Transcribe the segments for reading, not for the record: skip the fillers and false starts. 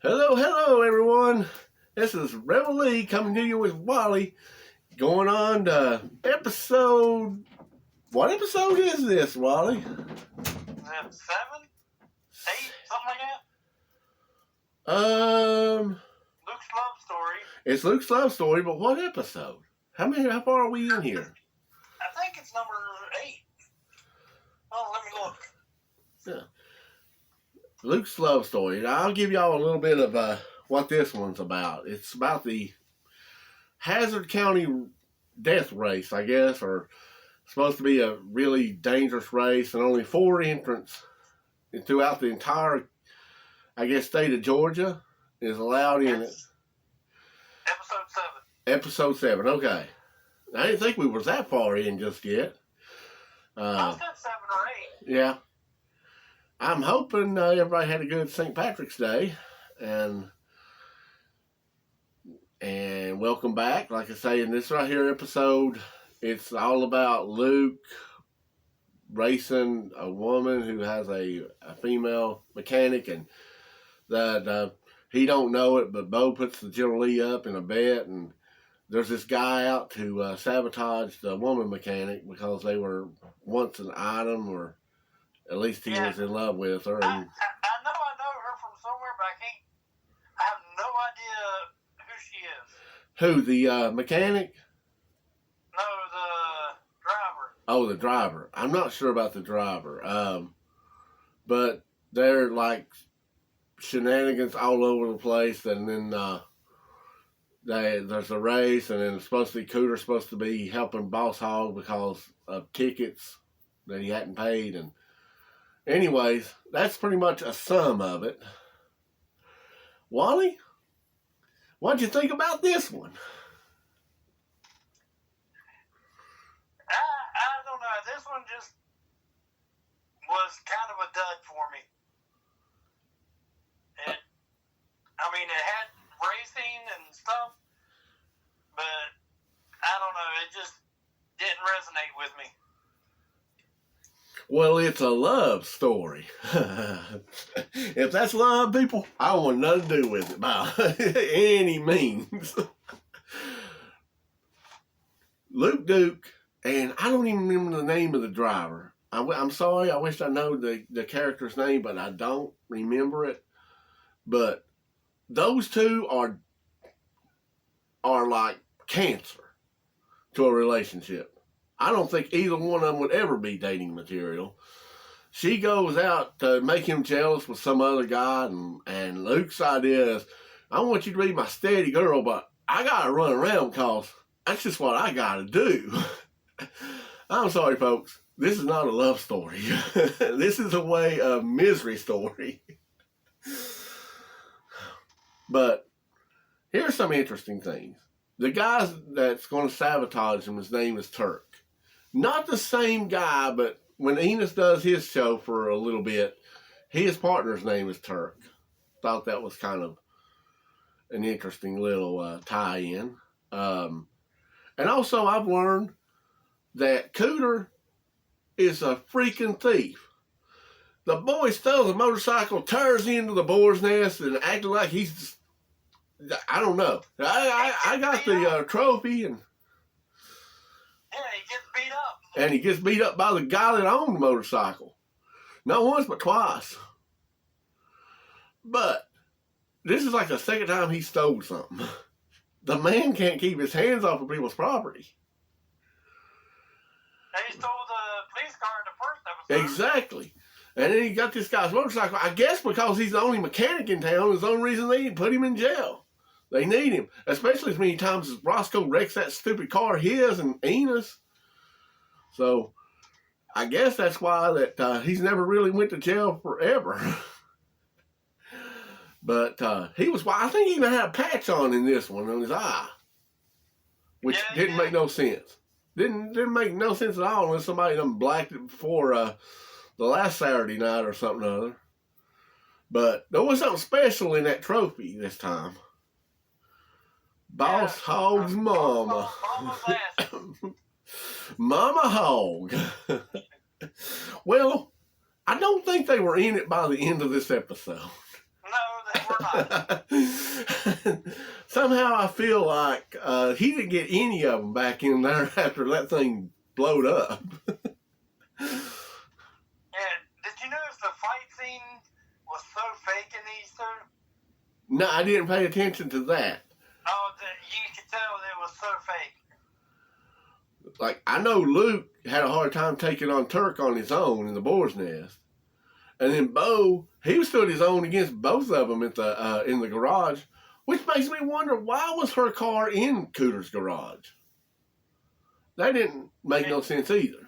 Hello, hello, everyone. This is Rebel Lee coming to you with Wally. Going on to episode. What episode is this, Wally? Is it 7, 8, something like that? Luke's love story. It's Luke's love story, but what episode? How far are we in here? I think it's number 8. Oh, let me look. Yeah. Luke's love story. I'll give y'all a little bit of what this one's about. It's about the Hazard County death race, I guess, or supposed to be a really dangerous race, and only 4 entrants throughout the entire, I guess, state of Georgia is allowed in it. Episode 7. Episode 7, okay. I didn't think we was that far in just yet. I said 7 or 8. Yeah. I'm hoping everybody had a good St. Patrick's Day, and welcome back. Like I say, in this right here episode, it's all about Luke racing a woman who has a female mechanic, and that he don't know it, but Bo puts the General Lee up in a bet, and there's this guy out to sabotage the woman mechanic because they were once an item, or at least he was in love with her. And I know her from somewhere, but I have no idea who she is. who, the mechanic? No, the driver. Oh, the driver. I'm not sure about the driver. But they're like shenanigans all over the place, and then there's a race, and then Cooter's supposed to be helping Boss Hog because of tickets that he hadn't paid, and anyways, that's pretty much a sum of it. Wally, what'd you think about this one? I don't know. This one just was kind of a dud for me. It had racing and stuff, but I don't know. It just didn't resonate with me. Well, it's a love story. If that's love, people, I want nothing to do with it by any means. Luke Duke, and I don't even remember the name of the driver. I'm sorry, I wish I know the character's name, but I don't remember it. But those two are like cancer to a relationship. I don't think either one of them would ever be dating material. She goes out to make him jealous with some other guy, and Luke's idea is, I want you to be my steady girl, but I got to run around because that's just what I got to do. I'm sorry, folks. This is not a love story. This is a way of misery story. But here's some interesting things. The guy that's going to sabotage him, his name is Turk. Not the same guy, but when Enos does his show for a little bit, his partner's name is Turk. Thought that was kind of an interesting little tie-in. And also, I've learned that Cooter is a freaking thief. The boy steals a motorcycle, tears into the boar's nest, and acting like he's, I don't know. I got the trophy, and yeah, he gets beat up. And he gets beat up by the guy that owned the motorcycle. Not once, but twice. But this is like the second time he stole something. The man can't keep his hands off of people's property. And he stole the police car in the first episode. Exactly. And then he got this guy's motorcycle. I guess because he's the only mechanic in town is the only reason they put him in jail. They need him. Especially as many times as Roscoe wrecks that stupid car, his and Enos. So, I guess that's why that he's never really went to jail forever. But I think he even had a patch on in this one on his eye. Which didn't make no sense. Didn't make no sense at all unless somebody done blacked it before the last Saturday night or something or other. But there was something special in that trophy this time. Boss Hog's mama. Mama Hog. Well, I don't think they were in it by the end of this episode. No, we're not. Somehow I feel like he didn't get any of them back in there after that thing blowed up. Yeah. Did you notice the fight scene was so fake in these two? No, I didn't pay attention to that. Oh, you could tell it was so fake. Like, I know Luke had a hard time taking on Turk on his own in the boar's nest. And then Bo, he stood his own against both of them at the in the garage, which makes me wonder, why was her car in Cooter's garage? That didn't make no sense either.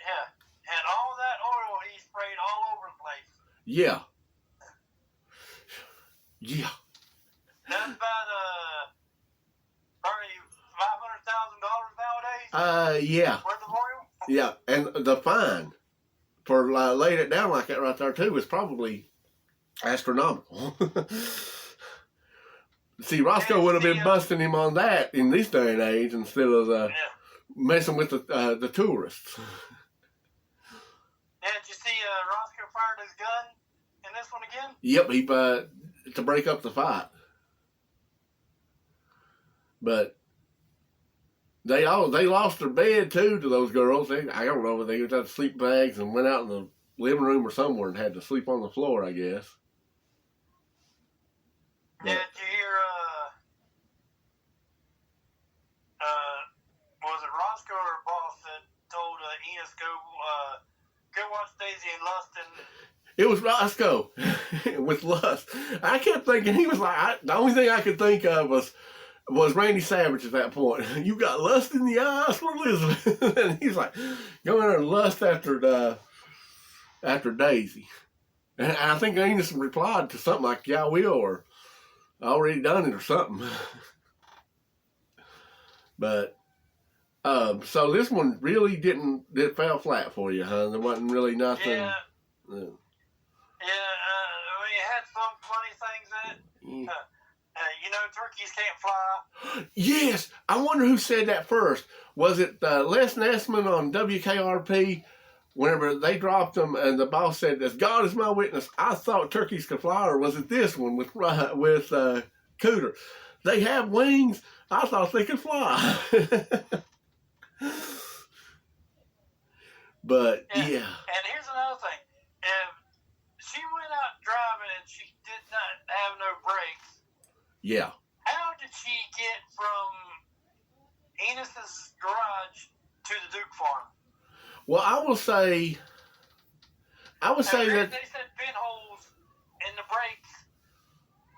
Yeah, and all that oil he sprayed all over the place. Yeah. Yeah. That's about probably $500,000 nowadays. Yeah. Worth of oil. Yeah, and the fine for laying it down like that right there too was probably astronomical. See, Roscoe would have been busting him on that in this day and age instead of messing with the tourists. Yeah, did you see Roscoe fired his gun in this one again? Yep, he to break up the fight. But they lost their bed too to those girls. I don't know if they got sleep bags and went out in the living room or somewhere and had to sleep on the floor, I guess. Yeah, did you hear was it Roscoe or Boss that told Enos go watch Daisy and Lust and It was Roscoe with Lust. I kept thinking he was like, the only thing I could think of was Randy Savage at that point. You got lust in the eyes for Elizabeth. And he's like, go in there and lust after Daisy. And I think Enos replied to something like, yeah, I will, or I already done it or something. But, so this one really it fell flat for you, huh? There wasn't really nothing. Yeah. Yeah, it had some funny things in it. Yeah. You know, turkeys can't fly. Yes, I wonder who said that first. Was it Les Nessman on WKRP? Whenever they dropped them, and the boss said, "As God is my witness, I thought turkeys could fly." Or was it this one with Cooter? They have wings. I thought they could fly. But yeah. And here's another thing: if she went out driving and she did not have no brakes, Yeah. how did she get from Enos's garage to the Duke farm? Well, I will say that they said pinholes in the brakes,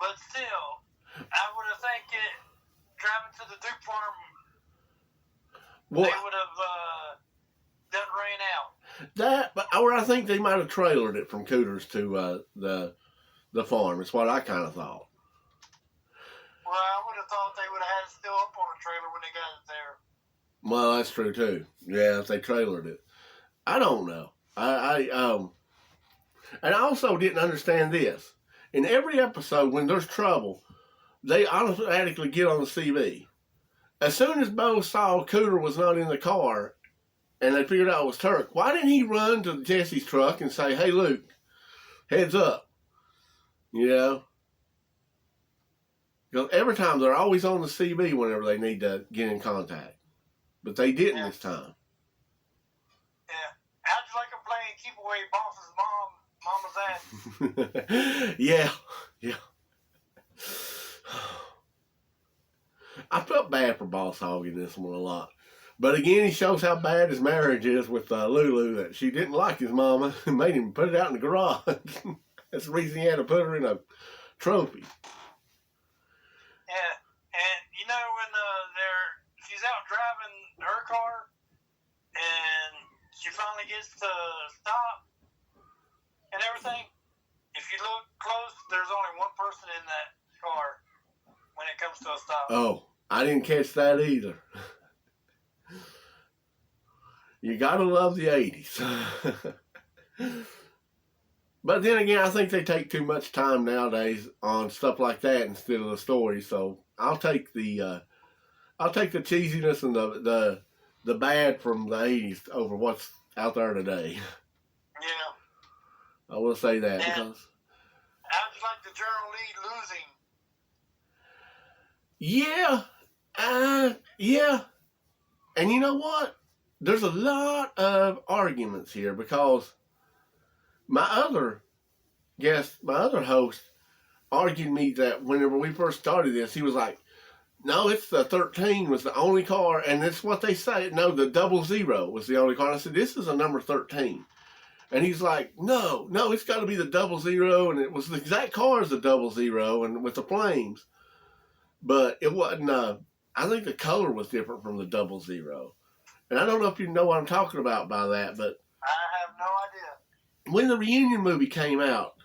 but still, I would have think driving to the Duke farm, they would have done ran out. Or I think they might have trailered it from Cooter's to the farm. It's what I kind of thought. Well, I would have thought they would have had it still up on a trailer when they got it there. Well, that's true too. Yeah, if they trailered it. I don't know. And I also didn't understand this. In every episode, when there's trouble, they automatically get on the CB. As soon as Bo saw Cooter was not in the car, and they figured out it was Turk, why didn't he run to Jesse's truck and say, "Hey, Luke, heads up"? You know? Because every time they're always on the CB whenever they need to get in contact. But they didn't this time. Yeah. How'd you like him playing keep away boss's mama's ass? Yeah. I felt bad for Boss Hogg in this one a lot. But again, he shows how bad his marriage is with Lulu, that she didn't like his mama and made him put it out in the garage. That's the reason he had to put her in a trophy. Yeah, and you know when she's out driving her car, and she finally gets to stop and everything. If you look close, there's only one person in that car when it comes to a stop. Oh, I didn't catch that either. You gotta love the 80s. But then again, I think they take too much time nowadays on stuff like that instead of the story. So I'll take the cheesiness and the bad from the 80s over what's out there today. Yeah. I will say that and because how'd much like the General Lee losing. Yeah. And you know what? There's a lot of arguments here because my other host, argued me that whenever we first started this, he was like, no, it's the 13 was the only car, and it's what they say. No, the 00 was the only car. And I said, this is a number 13. And he's like, no, it's got to be the 00, and it was the exact car as the 00, and with the flames. But it wasn't, I think the color was different from the 00. And I don't know if you know what I'm talking about by that, but I have no idea. When the Reunion movie came out,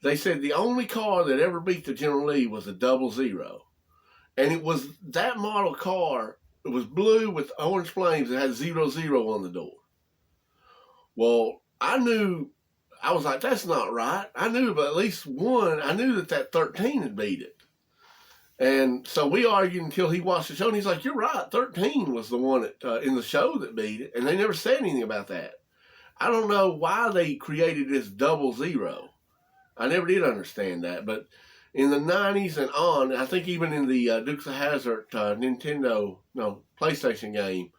they said the only car that ever beat the General Lee was a 00. And it was that model car. It was blue with orange flames. It had 00 on the door. Well, I was like, that's not right. I knew of at least one. I knew that 13 had beat it. And so we argued until he watched the show, and he's like, you're right. 13 was the one in the show that beat it. And they never said anything about that. I don't know why they created this 00. I never did understand that. But in the 90s and on, I think even in the Dukes of Hazzard PlayStation game,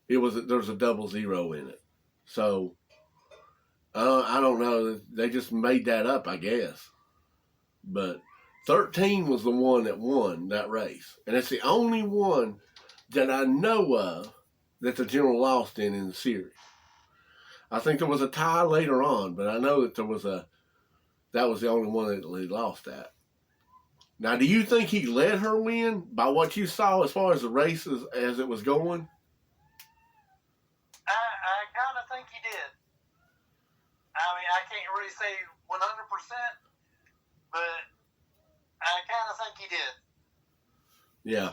there was a 00 in it. So I don't know. They just made that up, I guess. But 13 was the one that won that race, and it's the only one that I know of that the General lost in the series. I think there was a tie later on, but I know that that was the only one that he lost at. Now, do you think he let her win by what you saw as far as the races as it was going? I kind of think he did. I mean, I can't really say 100%, but I kind of think he did. Yeah.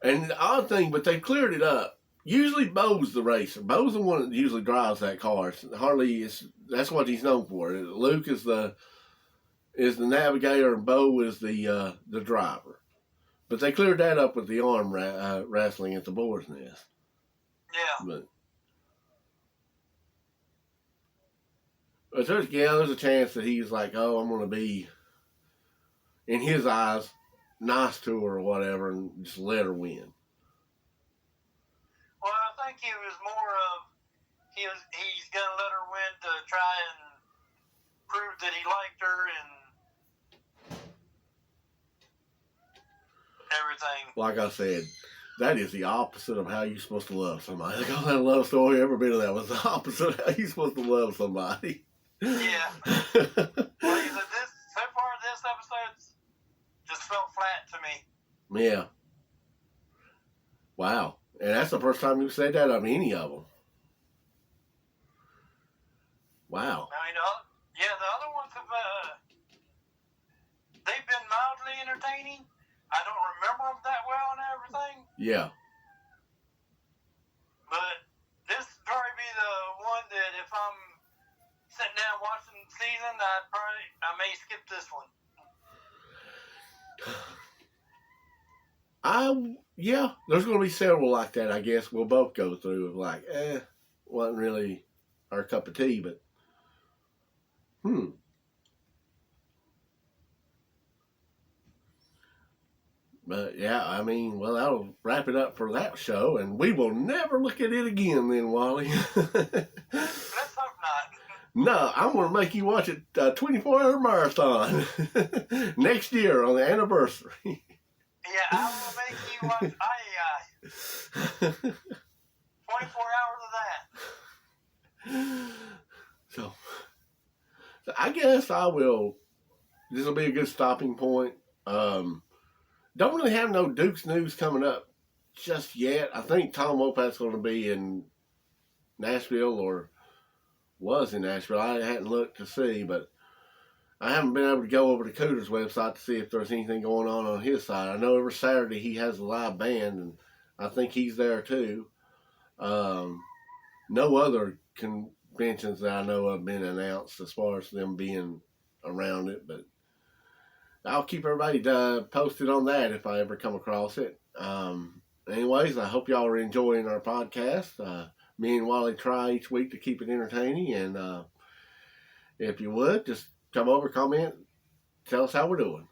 And the odd thing, but they cleared it up. Usually Bo's the racer. Bo's the one that usually drives that car. That's what he's known for. Luke is the navigator, and Bo is the driver. But they cleared that up with the arm wrestling at the Boar's Nest. Yeah. But there's a chance that he's like, oh, I'm going to be, in his eyes, nice to her or whatever, and just let her win. Well, I think he was more of he's gonna let her win to try and prove that he liked her and everything. Like I said, that is the opposite of how you're supposed to love somebody. Like, all that love story, every bit of that was the opposite of how you're supposed to love somebody. Yeah. Well, so far this episode just felt flat to me. Yeah. Wow. And that's the first time you've said that of any of them. Wow. I mean, the other ones have, they've been mildly entertaining. I don't remember them that well and everything. Yeah. But this would probably be the one that if I'm sitting down watching the season, I may skip this one. Yeah, there's going to be several like that, I guess. We'll both go through of like, wasn't really our cup of tea, but, But, yeah, I mean, well, that'll wrap it up for that show, and we will never look at it again then, Wally. Let's hope not. No, I'm going to make you watch it 24-hour marathon next year on the anniversary. Yeah, I will make you watch IAI. 24 hours of that. So I guess I will. This will be a good stopping point. Don't really have no Dukes news coming up just yet. I think Tom Wopat's going to be in Nashville or was in Nashville. I hadn't looked to see, but I haven't been able to go over to Cooter's website to see if there's anything going on his side. I know every Saturday he has a live band, and I think he's there too. No other conventions that I know have been announced as far as them being around it, but I'll keep everybody posted on that if I ever come across it. Anyways, I hope y'all are enjoying our podcast. Me and Wally try each week to keep it entertaining. And if you would, just come over, comment, tell us how we're doing.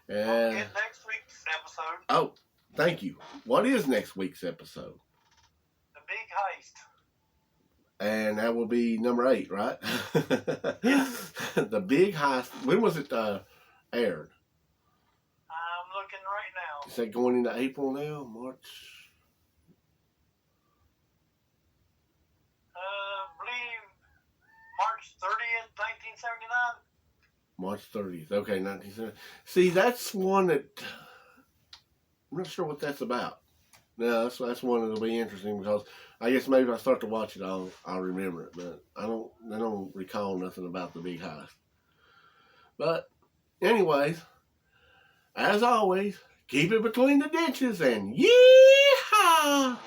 Don't forget next week's episode. Oh, thank you. What is next week's episode? The Big Heist. And that will be number 8, right? The Big Heist. When was it aired? I'm looking right now. Is that going into April now? March? Believe March 30th, 1979. March 30th. Okay, 1970. See, that's one that I'm not sure what that's about. No, that's one that'll be interesting because I guess maybe if I start to watch it, I'll remember it. But I don't recall nothing about the Big Heist. But anyways, as always, keep it between the ditches and yeehaw!